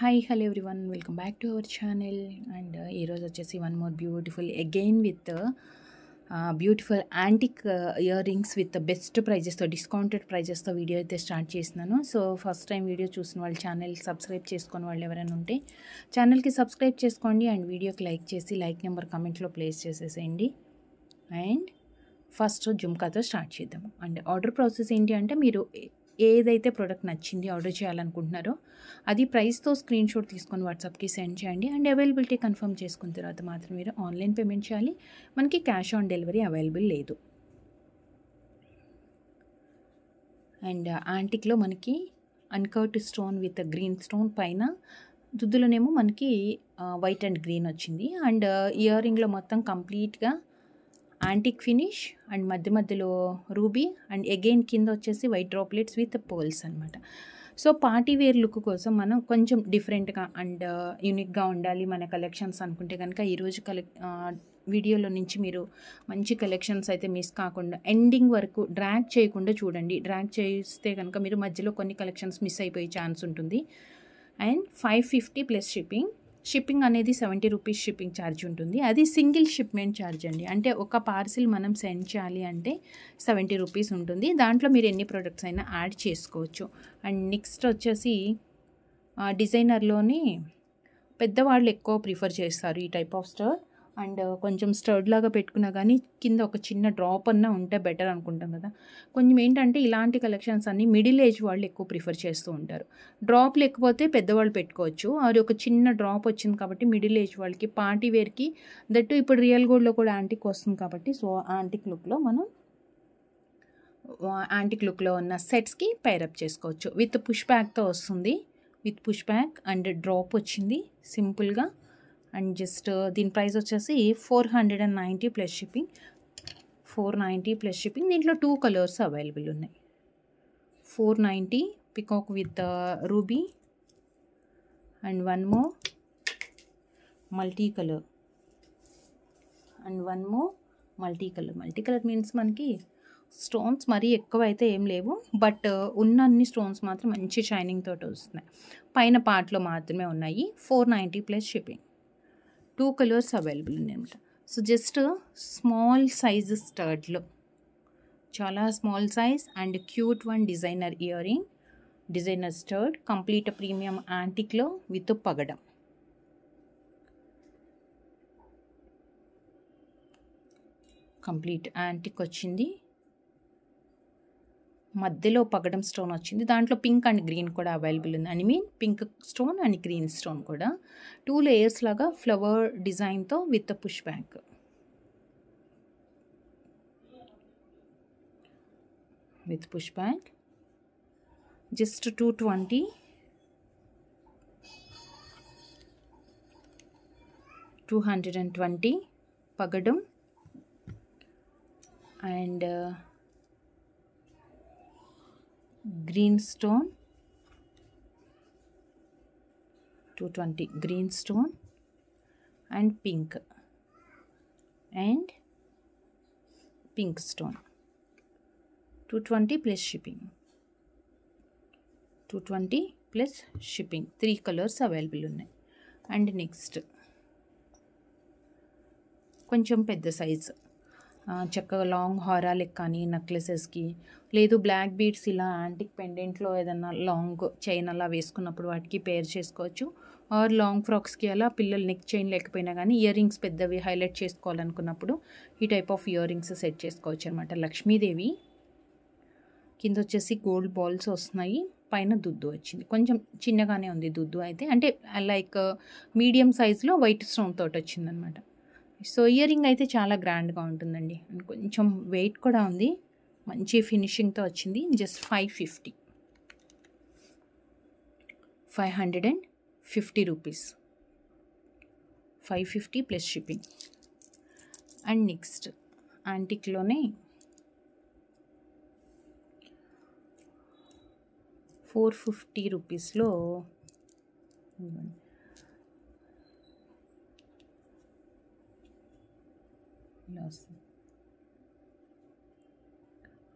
Hi, hello everyone. Welcome back to our channel. And ee roju vachesi one more beautiful again with the beautiful antique earrings with the best prices తో discounted prices తో video అయితే start చేస్తున్నాను. So first time video చూసిన వాళ్ళు channel subscribe చేసుకొని వాళ్ళు ఎవరైనా ఉంటే ఛానల్కి సబ్స్క్రైబ్ చేసుకోండి అండ్ వీడియోకి లైక్ చేసి లైక్ నెంబర్ కమెంట్లో ప్లేస్ చేసేసేయండి. అండ్ ఫస్ట్ జుమ్కాతో స్టార్ట్ చేద్దాము. అండ్ ఆర్డర్ ప్రాసెస్ ఏంటి అంటే మీరు ఏదైతే ప్రోడక్ట్ నచ్చింది ఆర్డర్ చేయాలనుకుంటున్నారో అది ప్రైస్తో స్క్రీన్ షాట్ తీసుకొని వాట్సాప్కి సెండ్ చేయండి. అండ్ అవైలబిలిటీ కన్ఫర్మ్ చేసుకున్న తర్వాత మాత్రం మీరు ఆన్లైన్ పేమెంట్ చేయాలి. మనకి క్యాష్ ఆన్ డెలివరీ అవైలబుల్ లేదు. అండ్ యాంటిక్లో మనకి అన్కర్ట్ స్టోన్ విత్ గ్రీన్ స్టోన్ పైన దుద్దులోనేమో మనకి వైట్ అండ్ గ్రీన్ వచ్చింది. అండ్ ఇయర్ రింగ్లో మొత్తం కంప్లీట్గా యాంటిక్ ఫినిష్ అండ్ మధ్య మధ్యలో రూబీ అండ్ అగైన్ కింద వచ్చేసి వైట్ డ్రాప్లెట్స్ విత్ పర్ల్స్ అనమాట. సో పార్టీ వేర్ లుక్ కోసం మనం కొంచెం డిఫరెంట్గా అండ్ యూనిక్గా ఉండాలి మన కలెక్షన్స్ అనుకుంటే కనుక ఈరోజు వీడియోలో నుంచి మీరు మంచి కలెక్షన్స్ అయితే మిస్ కాకుండా ఎండింగ్ వరకు డ్రాగ్ చేయకుండా చూడండి. డ్రాగ్ చేస్తే కనుక మీరు మధ్యలో కొన్ని కలెక్షన్స్ మిస్ అయిపోయే ఛాన్స్ ఉంటుంది. అండ్ 550 ప్లస్ షిప్పింగ్ అనేది 70 రూపీస్ షిప్పింగ్ ఛార్జ్ ఉంటుంది. అది సింగిల్ షిప్మెంట్ ఛార్జ్ అండి. అంటే ఒక పార్సిల్ మనం సెండ్ చేయాలి అంటే 70 రూపీస్ ఉంటుంది. దాంట్లో మీరు ఎన్ని ప్రోడక్ట్స్ అయినా యాడ్ చేసుకోవచ్చు. అండ్ నెక్స్ట్ వచ్చేసి డిజైనర్లోని పెద్దవాళ్ళు ఎక్కువ ప్రిఫర్ చేస్తారు ఈ టైప్ ఆఫ్ స్టర్డ్. అండ్ కొంచెం స్టర్డ్ లాగా పెట్టుకున్నా కానీ కింద ఒక చిన్న డ్రాప్ అన్నా ఉంటే బెటర్ అనుకుంటాం కదా. కొంచెం ఏంటంటే ఇలాంటి కలెక్షన్స్ అన్నీ మిడిల్ ఏజ్ వాళ్ళు ఎక్కువ ప్రిఫర్ చేస్తూ ఉంటారు. డ్రాప్ లేకపోతే పెద్దవాళ్ళు పెట్టుకోవచ్చు. అది ఒక చిన్న డ్రాప్ వచ్చింది కాబట్టి మిడిల్ ఏజ్ వాళ్ళకి పార్టీ వేర్కి దట్టు ఇప్పుడు రియల్ గోల్డ్లో కూడా యాంటిక్ వస్తుంది కాబట్టి సో యాంటిక్ లుక్లో ఉన్న సెట్స్కి పైరప్ చేసుకోవచ్చు. విత్ పుష్ బ్యాక్తో వస్తుంది. With push back and drop వచ్చింది సింపుల్గా. అండ్ జస్ట్ దీని ప్రైస్ వచ్చేసి 490 ప్లస్ షిప్పింగ్. 490 plus shipping. దీంట్లో 2 కలర్స్ అవైలబుల్ ఉన్నాయి. 490 peacock with ruby and one more multi colour multi colour means మనకి స్టోన్స్ మరీ ఎక్కువ అయితే ఏం లేవు, బట్ ఉన్న అన్ని స్టోన్స్ మాత్రం మంచి షైనింగ్ తోటి వస్తున్నాయి. పైన పార్ట్లో మాత్రమే ఉన్నాయి. 490 ప్లస్ షిప్పింగ్. 2 కలర్స్ అవైలబుల్ ఉన్నాయి అనమాట. సో జస్ట్ స్మాల్ సైజ్ స్టర్డ్లో చాలా small size and cute one designer earring, designer stud, complete premium యాంటిక్లో విత్ పగడం. కంప్లీట్ యాంటిక్ వచ్చింది. మధ్యలో పగడం స్టోన్ వచ్చింది. దాంట్లో పింక్ అండ్ గ్రీన్ కూడా అవైలబుల్ ఉంది. I mean pink stone and green stone కూడా 2 లేయర్స్ లాగా ఫ్లవర్ డిజైన్తో విత్ పుష్ బ్యాక్. జస్ట్ 220 పగడం and green stone 220 green stone and pink stone 220 plus shipping. 220 plus shipping. 3 colours available ఉన్నాయి. And next కొంచెం పెద్ద size చక్కగా long హారాలకి కానీ నెక్లెసెస్కి, లేదు బ్లాక్ బీడ్స్ ఇలా యాంటిక్ పెండెంట్లో ఏదన్నా లాంగ్ చైన్ అలా వేసుకున్నప్పుడు వాటికి పేర్ చేసుకోవచ్చు. ఆర్ లాంగ్ ఫ్రాక్స్కి అలా పిల్లలు నెక్ చైన్ లేకపోయినా కానీ ఇయర్ రింగ్స్ పెద్దవి హైలైట్ చేసుకోవాలనుకున్నప్పుడు ఈ type of ear rings set చేసుకోవచ్చు అనమాట. లక్ష్మీదేవి కింద వచ్చేసి గోల్డ్ బాల్స్ వస్తున్నాయి. పైన దుద్దు వచ్చింది. కొంచెం చిన్నగానే ఉంది దుద్దు అయితే, అంటే లైక్ మీడియం సైజులో వైట్ స్టోన్ తోటి వచ్చిందనమాట. సో ఇయర్ రింగ్ అయితే చాలా గ్రాండ్గా ఉంటుందండి. కొంచెం వెయిట్ కూడా ఉంది. మంచి ఫినిషింగ్తో వచ్చింది. Just 550 rupees. 550 plus shipping. And next యాంటిక్లోనే 450 రూపీస్లో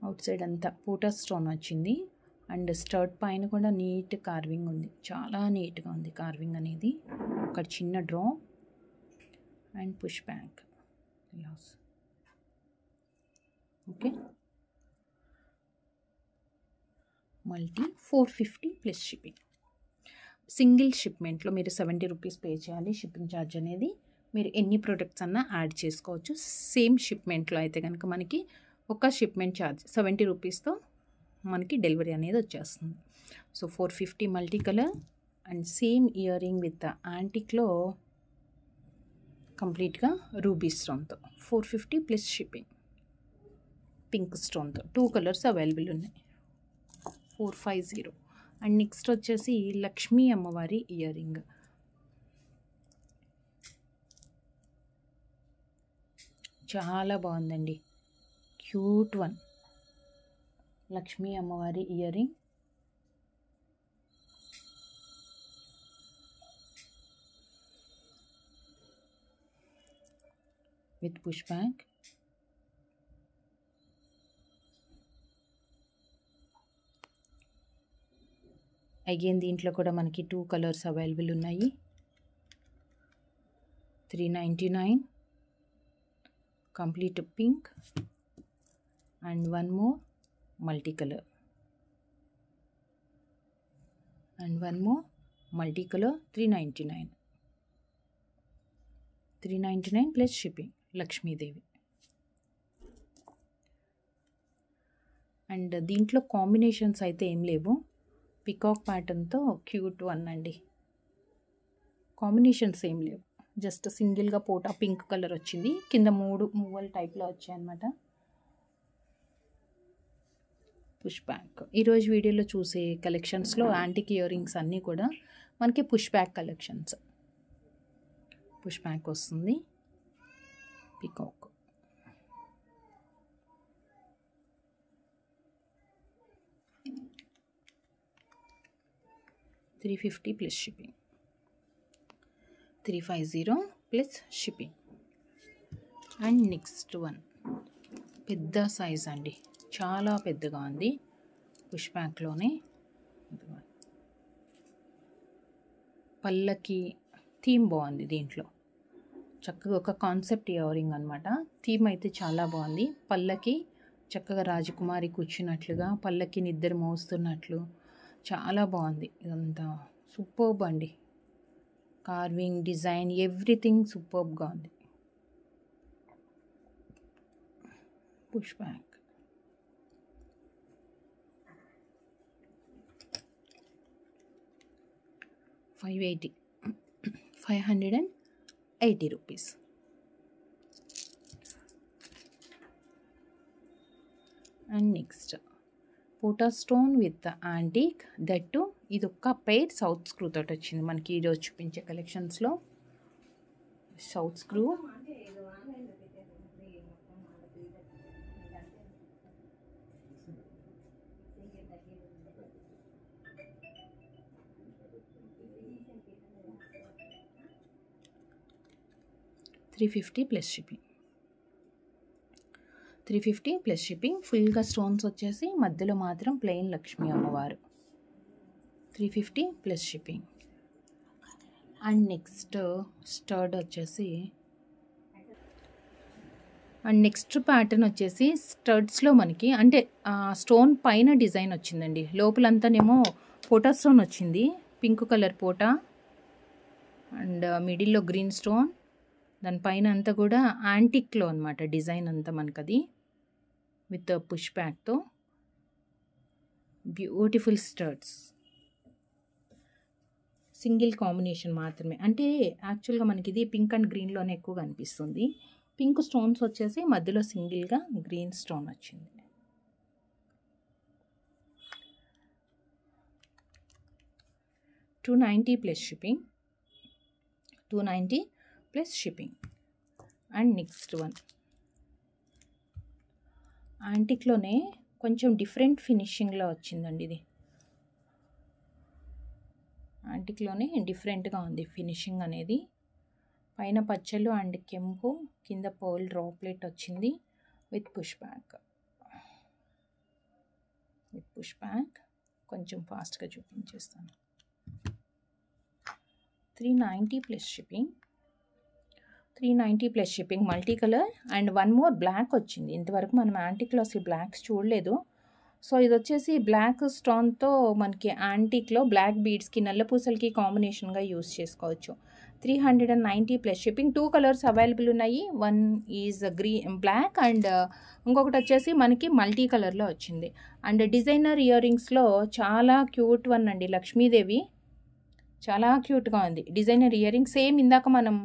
అవుట్ సైడ్ అంతా పూటా స్టోన్ వచ్చింది. అండ్ స్టర్ట్ పైన కూడా నీట్ కార్వింగ్ ఉంది, చాలా నీట్గా ఉంది కార్వింగ్ అనేది. ఒక చిన్న డ్రా అండ్ పుష్ బ్యాక్ లాస్. Okay, multi 450 plus shipping. Single షిప్మెంట్లో మీరు 70 రూపీస్ పే చేయాలి షిప్పింగ్ ఛార్జ్ అనేది. మీరు ఎన్ని ప్రొడక్ట్స్ అన్నా యాడ్ చేసుకోవచ్చు. సేమ్ షిప్మెంట్లో అయితే కనుక మనకి ఒక షిప్మెంట్ ఛార్జ్ 70 రూపీస్తో మనకి డెలివరీ అనేది వచ్చేస్తుంది. So 450 multi colour and same earring with యాంటిక్లో కంప్లీట్గా రూబీ స్టోన్తో 450 ప్లస్ షిప్పింగ్. పింక్ స్టోన్తో 2 కలర్స్ అవైలబుల్ ఉన్నాయి, 450. అండ్ నెక్స్ట్ వచ్చేసి లక్ష్మీ అమ్మవారి ఇయర్ రింగ్. చాలా బాగుందండి, క్యూట్ వన్. లక్ష్మీ అమ్మవారి earring with push back. Again దీంట్లో కూడా మనకి 2 కలర్స్ అవైలబుల్ ఉన్నాయి, 399. Complete pink and one more multi colour and one more multi colour. 399 plus shipping. Lakshmidevi. And దీంట్లో కాంబినేషన్స్ అయితే ఏం లేవు, పికాక్ ప్యాటర్న్తో క్యూట్ వన్ అండి. కాంబినేషన్స్ ఏం లేవు, జస్ట్ సింగిల్గా పోటా పింక్ కలర్ వచ్చింది, కింద 3 మువ్వల టైప్లో వచ్చాయి అన్నమాట. Push back. ఈరోజు వీడియోలో చూసే కలెక్షన్స్లో యాంటిక్ ఇయర్ రింగ్స్ అన్నీ కూడా మనకి push back collections. Push back వస్తుంది, peacock. $350 plus shipping. 350 plus shipping. And next one పెద్ద సైజ్ అండి, చాలా పెద్దగా ఉంది. పుష్ బ్యాక్లోనే పల్లకి థీమ్ బాగుంది. దీంట్లో చక్కగా ఒక కాన్సెప్ట్ ఇయర్ రింగ్ అనమాట. థీమ్ అయితే చాలా బాగుంది. పల్లకి చక్కగా రాజకుమారి కూర్చున్నట్లుగా, పల్లకి నిద్ర మోస్తున్నట్లు చాలా బాగుంది. ఇదంతా సూపర్బ్ అండి. కార్వింగ్, డిజైన్, ఎవ్రీథింగ్ సూపర్బ్గా ఉంది. Push back. $580 అండ్ నెక్స్ట్ పోటా స్టోన్ విత్ యాంటిక్, దట్టు ఇది ఒక్క పెయిర్ సౌత్ స్క్రూ తోటి వచ్చింది మనకి ఈరోజు చూపించే కలెక్షన్స్లో. South screw $350 plus shipping. 350 plus shipping. ఫుల్గా స్టోన్స్ వచ్చేసి మధ్యలో మాత్రం ప్లెయిన్ లక్ష్మీ అమ్మవారు. 350 plus shipping. And next stud వచ్చేసి అండ్ నెక్స్ట్ ప్యాటర్న్ వచ్చేసి స్టడ్స్లో మనకి అంటే స్టోన్ పైన డిజైన్ వచ్చిందండి, లోపలంతానేమో పోటా స్టోన్ వచ్చింది, పింక్ కలర్ పోటా అండ్ మిడిల్లో గ్రీన్ స్టోన్, దానిపైన అంతా కూడా యాంటిక్లో అనమాట డిజైన్ అంతా మనకది విత్ పుష్ బ్యాక్తో. బ్యూటిఫుల్ స్టర్ట్స్, సింగిల్ కాంబినేషన్ మాత్రమే. అంటే యాక్చువల్గా మనకి ఇది పింక్ అండ్ గ్రీన్లోనే ఎక్కువగా అనిపిస్తుంది. పింక్ స్టోన్స్ వచ్చేసి మధ్యలో సింగిల్గా గ్రీన్ స్టోన్ వచ్చింది. $290 plus shipping. 290 plus shipping. And next one యాంటిక్లోనే కొంచెం డిఫరెంట్ ఫినిషింగ్లో వచ్చిందండి. ఇది యాంటిక్లోనే డిఫరెంట్గా ఉంది ఫినిషింగ్ అనేది. పైన పచ్చలు అండ్ కెంపు, కింద పర్ల్ డ్రాప్లెట్ వచ్చింది విత్ పుష్ బ్యాక్. కొంచెం ఫాస్ట్గా చూపించేస్తాను. 390 plus shipping, 390 plus shipping, multi colour and one more black వచ్చింది. ఇంతవరకు మనం యాంటిక్లో అసలు బ్లాక్స్ చూడలేదు. సో ఇది వచ్చేసి బ్లాక్ స్టోన్తో మనకి యాంటిక్లో బ్లాక్ బీడ్స్కి నల్లపూసలకి కాంబినేషన్గా యూస్ చేసుకోవచ్చు. 390 ప్లస్ షిప్పింగ్. 2 కలర్స్ అవైలబుల్ ఉన్నాయి. వన్ ఈజ్ బ్లాక్ అండ్ ఇంకొకటి వచ్చేసి మనకి మల్టీ కలర్లో వచ్చింది. అండ్ డిజైనర్ ఇయర్ రింగ్స్లో చాలా క్యూట్ వన్ అండి, లక్ష్మీదేవి. చాలా క్యూట్గా ఉంది డిజైనర్ ఇయర్ రింగ్. సేమ్ ఇందాక మనం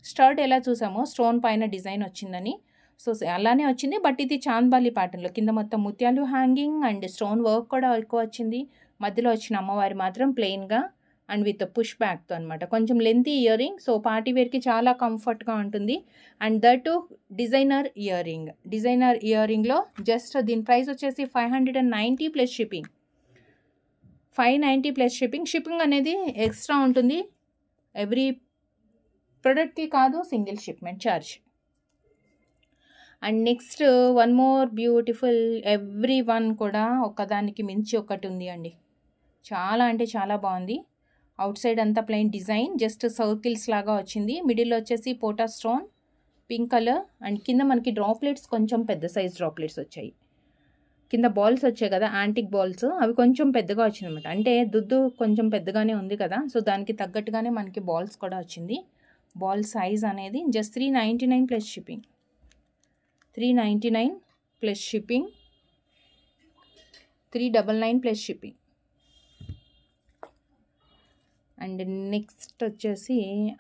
స్టర్డ్ ఎలా చూసామో స్టోన్ పైన డిజైన్ వచ్చిందని, సో అలానే వచ్చింది. బట్ ఇది చాంద్బాలి ప్యాటర్న్లో కింద మొత్తం ముత్యాలు హ్యాంగింగ్ అండ్ స్టోన్ వర్క్ కూడా ఎక్కువ వచ్చింది. మధ్యలో వచ్చిన అమ్మవారి మాత్రం ప్లెయిన్గా అండ్ విత్ పుష్ బ్యాక్తో అనమాట. కొంచెం lengthy ear ring, so party వేర్కి చాలా కంఫర్ట్గా ఉంటుంది. And that designer earring. Designer year రింగ్లో జస్ట్ దీని ప్రైస్ వచ్చేసి 590 plus shipping. 590 plus shipping. Shipping అనేది ఎక్స్ట్రా ఉంటుంది, ఎవ్రీ ప్రోడక్ట్కి కాదు, single shipment charge. And next one more beautiful, every one కూడా ఒకదానికి మించి ఒకటి ఉంది అండి. చాలా అంటే చాలా బాగుంది. అవుట్ సైడ్ అంతా ప్లెయిన్ డిజైన్, జస్ట్ సర్కిల్స్ లాగా వచ్చింది. మిడిల్లో వచ్చేసి పోటా స్టోన్ పింక్ కలర్ అండ్ కింద మనకి డ్రాప్లెట్స్ కొంచెం పెద్ద సైజ్ డ్రాప్లెట్స్ వచ్చాయి. కింద బాల్స్ వచ్చాయి కదా యాంటిక్ బాల్స్, అవి కొంచెం పెద్దగా వచ్చింది అనమాట. అంటే దుద్దు కొంచెం పెద్దగానే ఉంది కదా, సో దానికి తగ్గట్టుగానే మనకి బాల్స్ కూడా వచ్చింది. బాల్ సైజ్ అనేది just 399 plus shipping. 399 plus shipping. 399 plus shipping. And next వచ్చేసి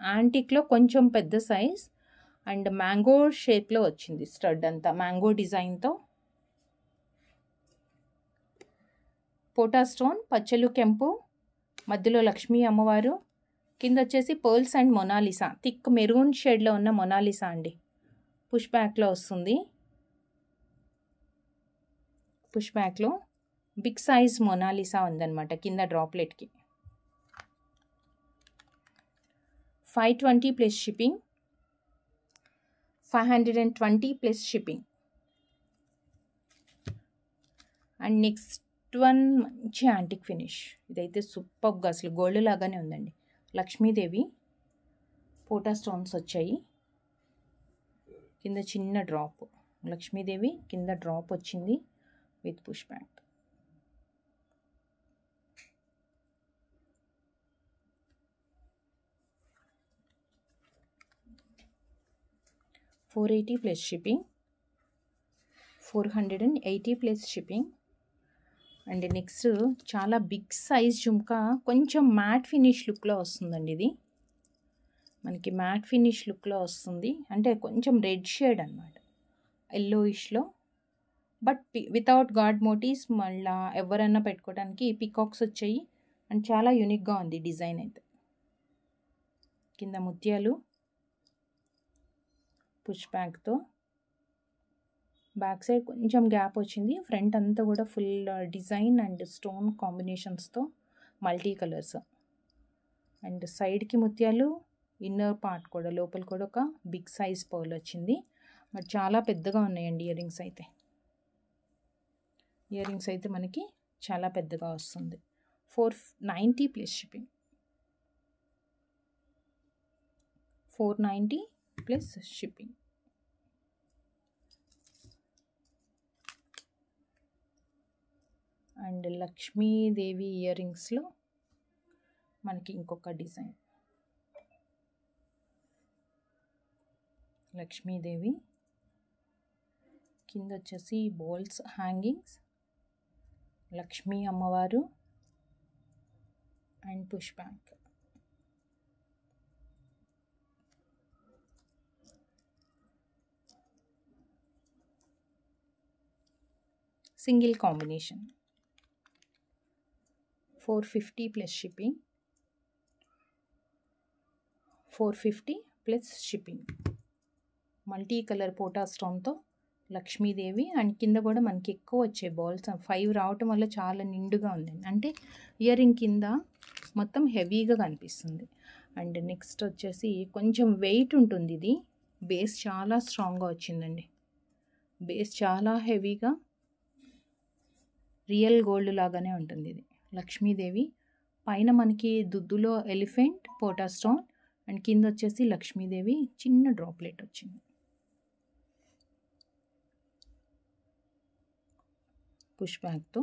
యాంటిక్లో కొంచెం పెద్ద సైజ్ అండ్ మ్యాంగో షేప్లో వచ్చింది. స్టడ్ అంతా మ్యాంగో డిజైన్తో, పోటా స్టోన్, పచ్చలు కెంపు, మధ్యలో లక్ష్మీ అమ్మవారు, కింద వచ్చేసి pearls and Mona Lisa, thick maroon షేడ్లో ఉన్న మొనాలిసా అండి. పుష్ బ్యాక్లో వస్తుంది. పుష్ బ్యాక్లో బిగ్ సైజ్ మొనాలిసా ఉందన్నమాట కింద డ్రాప్లెట్కి. 520 plus shipping. 520 plus shipping. And next one మంచి యాంటిక్ ఫినిష్. ఇదైతే సూపర్గా అసలు గోల్డ్ లాగానే ఉందండి. లక్ష్మీదేవి పోటా స్టోన్స్ వచ్చాయి, కింద చిన్న డ్రాప్. లక్ష్మీదేవి కింద డ్రాప్ వచ్చింది with push back. $480 plus shipping. 480 plus shipping. And next చాలా బిగ్ సైజ్ జుమ్కా, కొంచెం మ్యాట్ ఫినిష్ లుక్లో వస్తుందండి. ఇది మనకి మ్యాట్ ఫినిష్ లుక్లో వస్తుంది, అంటే కొంచెం రెడ్ షేడ్ అనమాట, ఎల్లోయిష్లో. బట్ వితౌట్ గాడ్ మోటివ్స్, మళ్ళీ ఎవరైనా పెట్టుకోవడానికి పికాక్స్ వచ్చాయి అండ్ చాలా యూనిక్గా ఉంది డిజైన్ అయితే. కింద ముత్యాలు పుష్ బ్యాక్తో, బ్యాక్ సైడ్ కొంచెం గ్యాప్ వచ్చింది. ఫ్రంట్ అంతా కూడా ఫుల్ డిజైన్ అండ్ స్టోన్ కాంబినేషన్స్తో మల్టీ కలర్స్. అండ్ సైడ్కి ముత్యాలు, ఇన్నర్ పార్ట్ కూడా లోపల కూడా ఒక బిగ్ సైజ్ పర్ల్ వచ్చింది. బట్ చాలా పెద్దగా ఉన్నాయండి ఇయర్ రింగ్స్ అయితే. ఇయర్ రింగ్స్ అయితే మనకి చాలా పెద్దగా వస్తుంది. 490 plus shipping. 490 plus shipping. And Lakshmidevi ఇయర్ రింగ్స్లో మనకి ఇంకొక డిజైన్. లక్ష్మీదేవి కింద వచ్చేసి బాల్స్ హ్యాంగింగ్స్, లక్ష్మీ అమ్మవారు and push back. Single combination. 450 plus shipping. 450 plus shipping. Multi colour పోటా స్టోన్తో లక్ష్మీదేవి అండ్ కింద కూడా మనకి ఎక్కువ వచ్చాయి బాల్స్. 5 రావటం వల్ల చాలా నిండుగా ఉందండి, అంటే ఇయర్ రింగ్ కింద మొత్తం హెవీగా కనిపిస్తుంది. అండ్ నెక్స్ట్ వచ్చేసి కొంచెం వెయిట్ ఉంటుంది. ఇది బేస్ చాలా స్ట్రాంగ్గా వచ్చిందండి. బేస్ చాలా హెవీగా రియల్ గోల్డ్ లాగానే ఉంటుంది ఇది. లక్ష్మీదేవి పైన మనకి దుద్దులో ఎలిఫెంట్ పోటా స్టోన్ అండ్ కింద వచ్చేసి లక్ష్మీదేవి చిన్న డ్రాప్లెట్ వచ్చింది. పుష్ బ్యాక్తో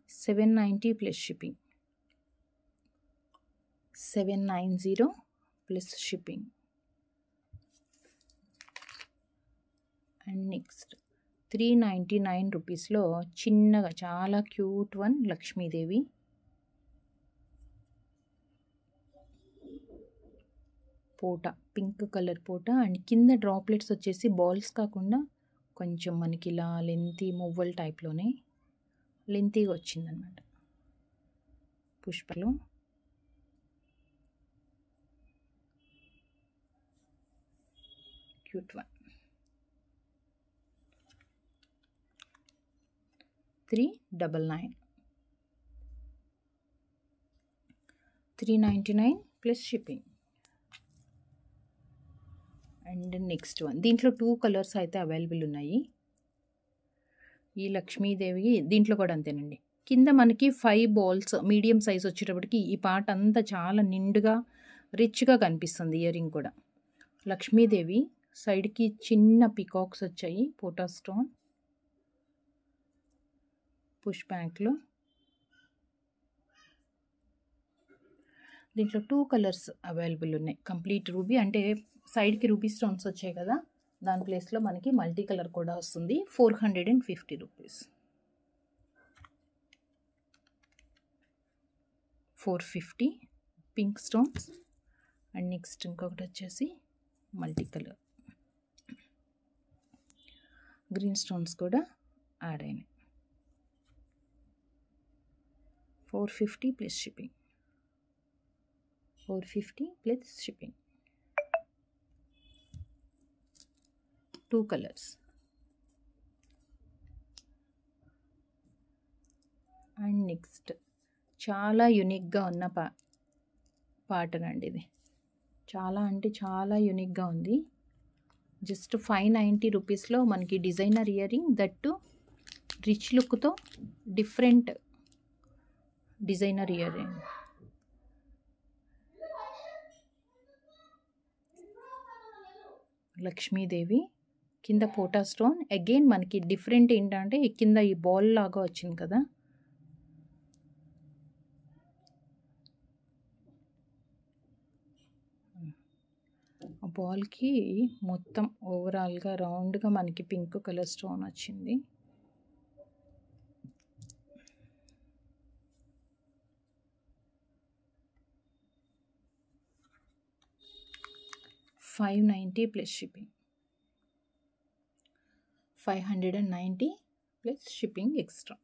$790 plus shipping, 790 plus shipping. And next 399 రూపీస్లో చిన్నగా చాలా క్యూట్ వన్ లక్ష్మీదేవి. పోట పింక్ కలర్ పోట అండ్ కింద డ్రాప్లెట్స్ వచ్చేసి బాల్స్ కాకుండా కొంచెం మనకి ఇలా లెంతీ మువ్వల్ టైప్లోనే లెంతీగా వచ్చిందనమాట. పుష్పలో cute one. 399, 399 plus shipping. And next one, దీంట్లో 2 కలర్స్ అయితే అవైలబుల్ ఉన్నాయి. ఈ లక్ష్మీదేవి దీంట్లో కూడా అంతేనండి. కింద మనకి 5 బాల్స్ మీడియం సైజ్ వచ్చేటప్పటికి ఈ పార్ట్ అంతా చాలా నిండుగా రిచ్గా కనిపిస్తుంది. ఇయర్ రింగ్ కూడా లక్ష్మీదేవి, సైడ్కి చిన్న పికాక్స్ వచ్చాయి, పోటా స్టోన్. పుష్ బ్యాక్లో దీంట్లో 2 కలర్స్ అవైలబుల్ ఉన్నాయి. కంప్లీట్ రూబీ అంటే సైడ్కి రూబీ స్టోన్స్ వచ్చాయి కదా, దాని ప్లేస్లో మనకి మల్టీ కలర్ కూడా వస్తుంది. 450 rupees, 450 pink stones. And next ఇంకొకటి వచ్చేసి మల్టీ కలర్ గ్రీన్ స్టోన్స్ కూడా యాడ్ అయినాయి. 450 plus shipping, 450 plus shipping. 2 colours. And next చాలా యూనిక్గా ఉన్న ప్యాటర్న్ అండి ఇది. చాలా అంటే చాలా యూనిక్గా ఉంది. జస్ట్ 590 రూపీస్లో మనకి designer earring, that rich లుక్తో different designer earring. Lakshmidevi కింద పోటా స్టోన్. అగైన్ మనకి డిఫరెంట్ ఏంటంటే కింద ఈ బాల్ లాగా వచ్చింది కదా, ఆ బాల్కి మొత్తం ఓవరాల్గా రౌండ్గా మనకి పింక్ కలర్ స్టోన్ వచ్చింది. $590 plus shipping, 590 plus shipping extra.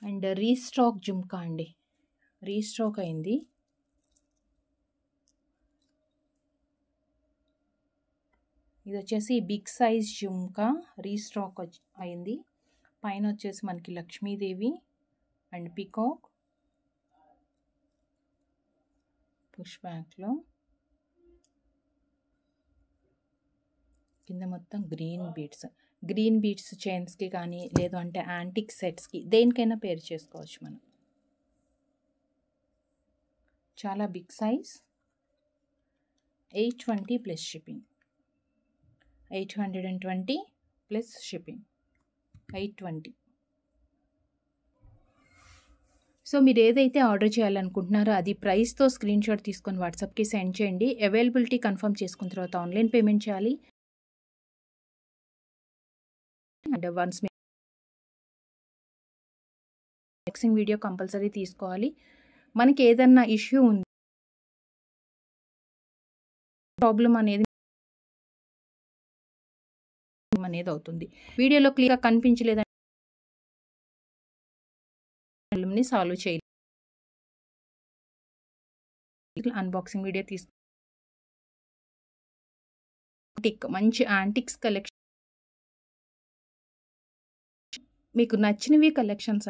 And restock jhumka అండి, రీస్టాక్ అయింది. ఇది వచ్చేసి బిగ్ సైజ్ జుమ్కా రీస్టాక్ అయింది. పైన వచ్చేసి మనకి లక్ష్మీదేవి అండ్ పికాక్. పుష్ బ్యాక్లో కింద మొత్తం గ్రీన్ బీడ్స్ చైన్స్కి కానీ లేదు అంటే యాంటిక్ సెట్స్కి దేనికైనా పేర్ చేసుకోవచ్చు మనం. చాలా big size. 820 plus shipping, 820 plus shipping, 820. So మీరు ఏదైతే ఆర్డర్ చేయాలనుకుంటున్నారో అది ప్రైస్తో స్క్రీన్ షాట్ తీసుకొని వాట్సాప్కి సెండ్ చేయండి. అవైలబిలిటీ కన్ఫర్మ్ చేసుకున్న తర్వాత ఆన్లైన్ పేమెంట్ చేయాలి. And once next video compulsory తీసుకోవాలి. మనకి ఏదన్నా ఇష్యూ ఉంది, ప్రాబ్లం అనేది అవుతుంది, వీడియోలో క్లియర్గా కనిపించలేదని సాల్వ్ చేయాలి. అన్బాక్సింగ్ వీడియో మంచి యాంటిక్స్ కలెక్షన్, మీకు నచ్చినవి కలెక్షన్స్